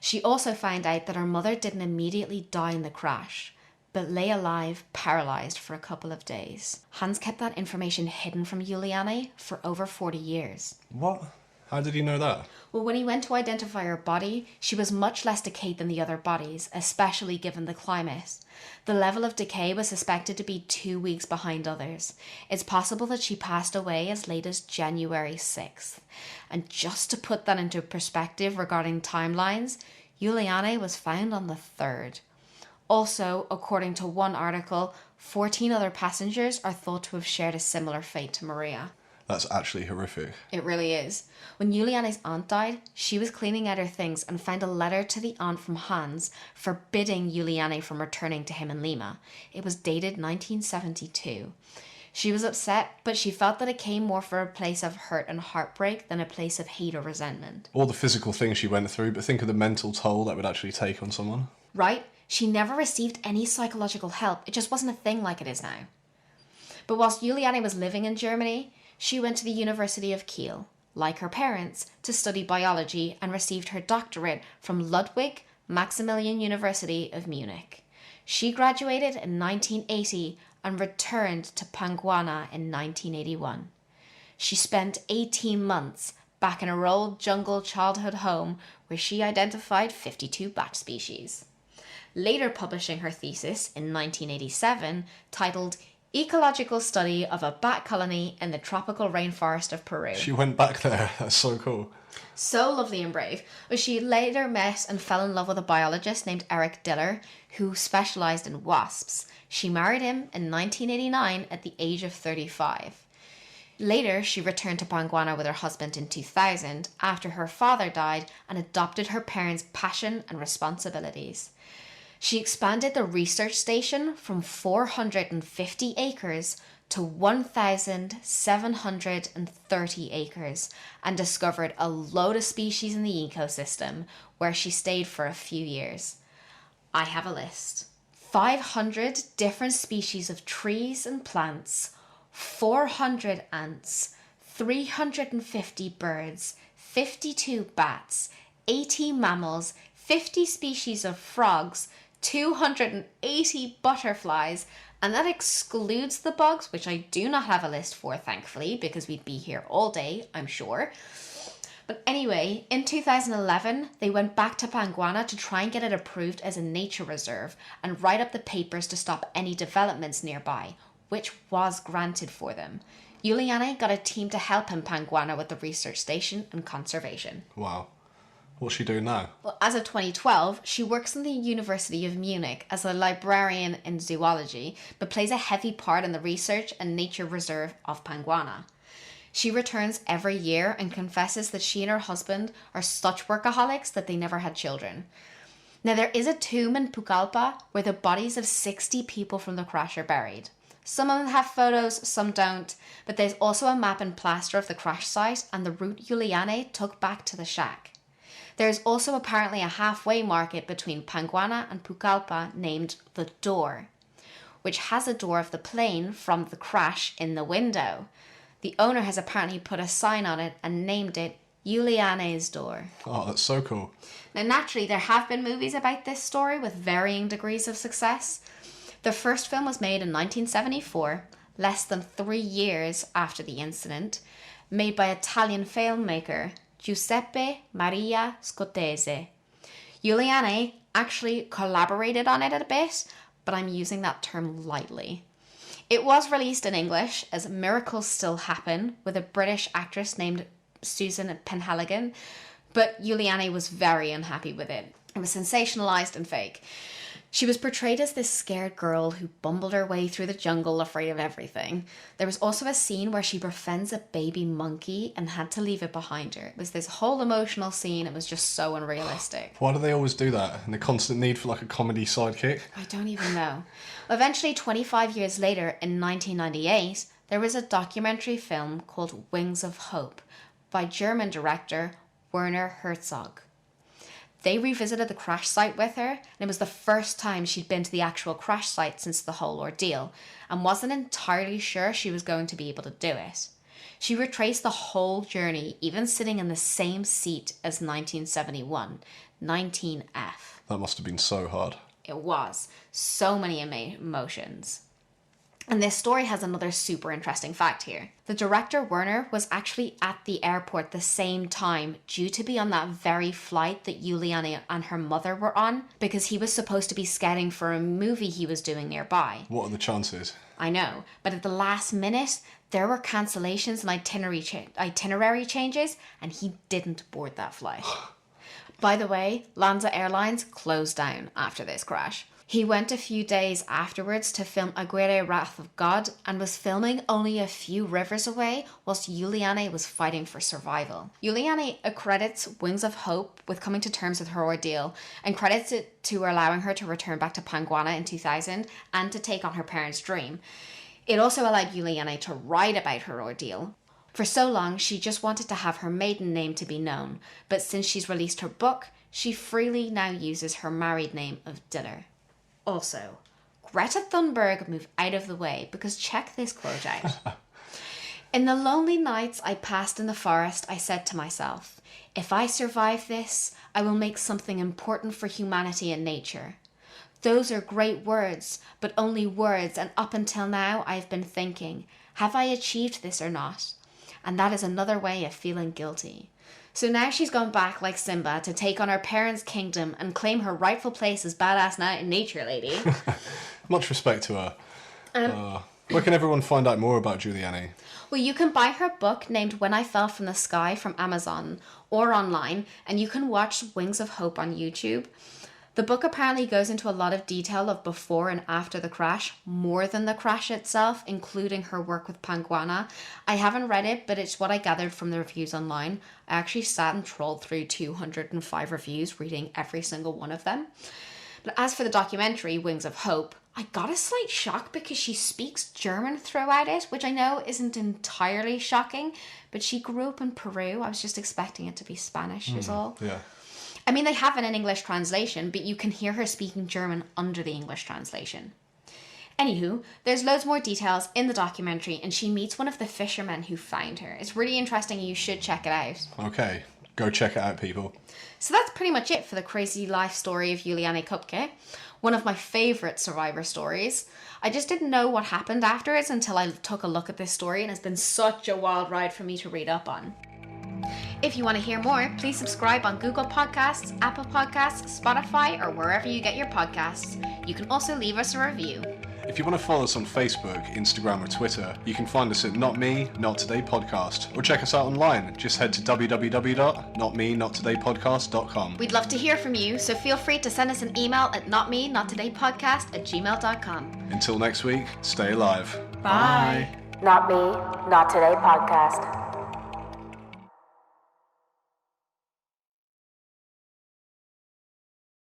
She also found out that her mother didn't immediately die in the crash, but lay alive, paralysed for a couple of days. Hans kept that information hidden from Juliane for over 40 years. What? How did he know that? Well, when he went to identify her body, she was much less decayed than the other bodies, especially given the climate. The level of decay was suspected to be 2 weeks behind others. It's possible that she passed away as late as January 6th. And just to put that into perspective regarding timelines, Juliane was found on the 3rd. Also, according to one article, 14 other passengers are thought to have shared a similar fate to Maria. That's actually horrific. It really is. When Juliane's aunt died, she was cleaning out her things and found a letter to the aunt from Hans forbidding Juliane from returning to him in Lima. It was dated 1972. She was upset, but she felt that it came more from a place of hurt and heartbreak than a place of hate or resentment. All the physical things she went through, but think of the mental toll that would actually take on someone. Right? She never received any psychological help. It just wasn't a thing like it is now. But whilst Juliane was living in Germany, she went to the University of Kiel, like her parents, to study biology and received her doctorate from Ludwig Maximilian University of Munich. She graduated in 1980 and returned to Panguana in 1981. She spent 18 months back in her old jungle childhood home where she identified 52 bat species. Later publishing her thesis in 1987 titled Ecological Study of a Bat Colony in the Tropical Rainforest of Peru. She went back there. That's so cool. So lovely and brave. She later met and fell in love with a biologist named Eric Diller, who specialised in wasps. She married him in 1989 at the age of 35. Later, she returned to Panguana with her husband in 2000 after her father died and adopted her parents' passion and responsibilities. She expanded the research station from 450 acres to 1,730 acres and discovered a load of species in the ecosystem where she stayed for a few years. I have a list. 500 different species of trees and plants, 400 ants, 350 birds, 52 bats, 80 mammals, 50 species of frogs, 280 butterflies, and that excludes the bugs, which I do not have a list for, thankfully, because we'd be here all day, I'm sure. But anyway, in 2011, they went back to Panguana to try and get it approved as a nature reserve and write up the papers to stop any developments nearby, which was granted for them. Juliane got a team to help in Panguana with the research station and conservation. Wow. What's she doing now? Well, as of 2012, she works in the University of Munich as a librarian in zoology, but plays a heavy part in the research and nature reserve of Panguana. She returns every year and confesses that she and her husband are such workaholics that they never had children. Now, there is a tomb in Pucallpa where the bodies of 60 people from the crash are buried. Some of them have photos, some don't, but there's also a map and plaster of the crash site and the route Juliane took back to the shack. There is also apparently a halfway market between Panguana and Pucallpa named The Door, which has a door of the plane from the crash in the window. The owner has apparently put a sign on it and named it Juliane's Door. Oh, that's so cool. Now, naturally, there have been movies about this story with varying degrees of success. The first film was made in 1974, less than 3 years after the incident, made by Italian filmmaker Giuseppe Maria Scotese. Juliane actually collaborated on it a bit, but I'm using that term lightly. It was released in English as Miracles Still Happen with a British actress named Susan Penhaligon, but Juliane was very unhappy with it. It was sensationalized and fake. She was portrayed as this scared girl who bumbled her way through the jungle afraid of everything. There was also a scene where she befriends a baby monkey and had to leave it behind her. It was this whole emotional scene. It was just so unrealistic. Why do they always do that? And the constant need for like a comedy sidekick? I don't even know. Eventually, 25 years later, in 1998, there was a documentary film called Wings of Hope by German director Werner Herzog. They revisited the crash site with her, and it was the first time she'd been to the actual crash site since the whole ordeal, and wasn't entirely sure she was going to be able to do it. She retraced the whole journey, even sitting in the same seat as 1971. 19F. That must have been so hard. It was. So many emotions. And this story has another super interesting fact here. The director, Werner, was actually at the airport the same time due to be on that very flight that Juliane and her mother were on, because he was supposed to be scouting for a movie he was doing nearby. What are the chances? I know, but at the last minute, there were cancellations and itinerary changes, and he didn't board that flight. By the way, Lanza Airlines closed down after this crash. He went a few days afterwards to film Aguirre Wrath of God and was filming only a few rivers away whilst Juliane was fighting for survival. Juliane accredits Wings of Hope with coming to terms with her ordeal and credits it to allowing her to return back to Panguana in 2000 and to take on her parents' dream. It also allowed Juliane to write about her ordeal. For so long, she just wanted to have her maiden name to be known, but since she's released her book, she freely now uses her married name of Diller. Also, Greta Thunberg moved out of the way because check this quote out. In the lonely nights I passed in the forest, I said to myself, if I survive this, I will make something important for humanity and nature. Those are great words, but only words, and up until now I've been thinking, have I achieved this or not? And that is another way of feeling guilty. So now she's gone back like Simba to take on her parents' kingdom and claim her rightful place as badass nature lady. Much respect to her. Where can everyone find out more about Juliane? Well, you can buy her book named When I Fell from the Sky from Amazon or online, and you can watch Wings of Hope on YouTube. The book apparently goes into a lot of detail of before and after the crash, more than the crash itself, including her work with Panguana. I haven't read it, but it's what I gathered from the reviews online. I actually sat and trolled through 205 reviews, reading every single one of them. But as for the documentary, Wings of Hope, I got a slight shock because she speaks German throughout it, which I know isn't entirely shocking, but she grew up in Peru. I was just expecting it to be Spanish is all. Yeah. I mean, they have an English translation, but you can hear her speaking German under the English translation. Anywho, there's loads more details in the documentary, and she meets one of the fishermen who found her. It's really interesting, and you should check it out. Okay, go check it out, people. So that's pretty much it for the crazy life story of Juliane Koepcke, one of my favourite survivor stories. I just didn't know what happened afterwards until I took a look at this story, and it's been such a wild ride for me to read up on. If you want to hear more, please subscribe on Google Podcasts, Apple Podcasts, Spotify, or wherever you get your podcasts. You can also leave us a review. If you want to follow us on Facebook, Instagram, or Twitter, you can find us at Not Me, Not Today Podcast, or check us out online. Just head to www.notmenottodaypodcast.com. We'd love to hear from you, so feel free to send us an email at notmenottodaypodcast@gmail.com. Until next week, stay alive. Bye. Not Me, Not Today podcast.